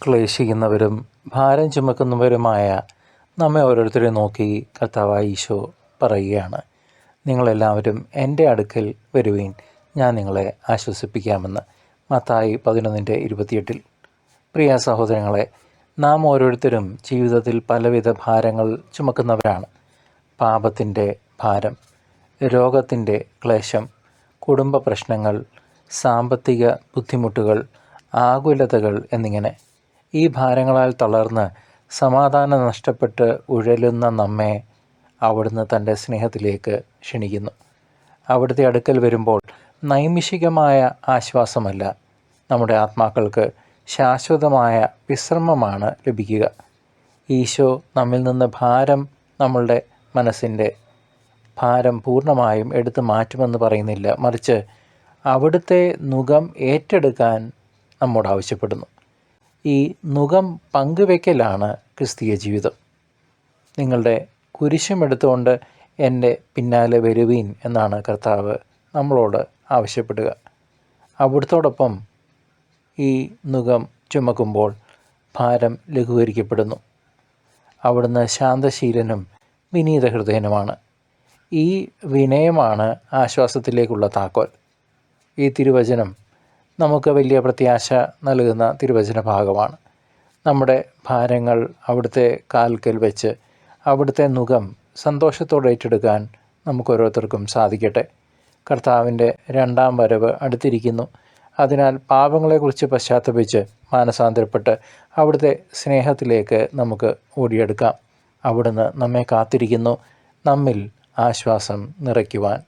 ക്ലേശിക്കുന്നവരും ഭാരം ചുമക്കുന്നവരുമായ നമ്മെ ഓരോരുത്തരെയും നോക്കി കർത്താവായ ഈശോ പറയുകയാണ്, നിങ്ങളെല്ലാവരും എൻ്റെ അടുക്കൽ വരുവീൻ, ഞാൻ നിങ്ങളെ ആശ്വസിപ്പിക്കാമെന്ന്. മത്തായി 11:28. പ്രിയ സഹോദരങ്ങളെ, നാം ഓരോരുത്തരും ജീവിതത്തിൽ പലവിധ ഭാരങ്ങൾ ചുമക്കുന്നവരാണ്. പാപത്തിൻ്റെ ഭാരം, രോഗത്തിൻ്റെ ക്ലേശം, കുടുംബ പ്രശ്നങ്ങൾ, സാമ്പത്തിക ബുദ്ധിമുട്ടുകൾ, ആകുലതകൾ എന്നിങ്ങനെ. ഈ ഭാരങ്ങളാൽ തളർന്ന് സമാധാനം നഷ്ടപ്പെട്ട് ഉഴലുന്ന നമ്മെ അവിടുന്ന് തൻ്റെ സ്നേഹത്തിലേക്ക് ക്ഷണിക്കുന്നു. അവിടുത്തെ അടുക്കൽ വരുമ്പോൾ നൈമിഷികമായ ആശ്വാസമല്ല, നമ്മുടെ ആത്മാക്കൾക്ക് ശാശ്വതമായ വിശ്രമമാണ് ലഭിക്കുക. ഈശോ നമ്മിൽ നിന്ന് നമ്മളുടെ മനസ്സിൻ്റെ ഭാരം പൂർണ്ണമായും എടുത്തു മാറ്റുമെന്ന് പറയുന്നില്ല, മറിച്ച് അവിടുത്തെ നുകം ഏറ്റെടുക്കാൻ നമ്മോട് ആവശ്യപ്പെടുന്നു. ഈ നുകം പങ്കുവെക്കലാണ് ക്രിസ്തീയ ജീവിതം. നിങ്ങളുടെ കുരിശുമെടുത്തുകൊണ്ട് എൻ്റെ പിന്നാലെ വരുവീൻ എന്നാണ് കർത്താവ് നമ്മളോട് ആവശ്യപ്പെടുക. അവിടുത്തോടൊപ്പം ഈ നുകം ചുമക്കുമ്പോൾ ഭാരം ലഘൂകരിക്കപ്പെടുന്നു. അവിടുന്ന് ശാന്തശീലനും വിനീത ഹൃദയനുമാണ്. ഈ വിനയമാണ് ആശ്വാസത്തിലേക്കുള്ള താക്കോൽ. ഈ തിരുവചനം നമുക്ക് വലിയ പ്രത്യാശ നൽകുന്ന തിരുവചന ഭാഗമാണ്. നമ്മുടെ ഭാരങ്ങൾ അവിടുത്തെ കാൽക്കൽ വെച്ച് അവിടുത്തെ നുകം സന്തോഷത്തോടെ ഏറ്റെടുക്കാൻ നമുക്കോരോരുത്തർക്കും സാധിക്കട്ടെ. കർത്താവിൻ്റെ രണ്ടാം വരവ് അടുത്തിരിക്കുന്നു. അതിനാൽ പാപങ്ങളെക്കുറിച്ച് പശ്ചാത്തപിച്ച് മാനസാന്തരപ്പെട്ട് അവിടുത്തെ സ്നേഹത്തിലേക്ക് നമുക്ക് ഓടിയെടുക്കാം. അവിടുന്ന് നമ്മെ കാത്തിരിക്കുന്നു, നമ്മിൽ ആശ്വാസം നിറയ്ക്കുവാൻ.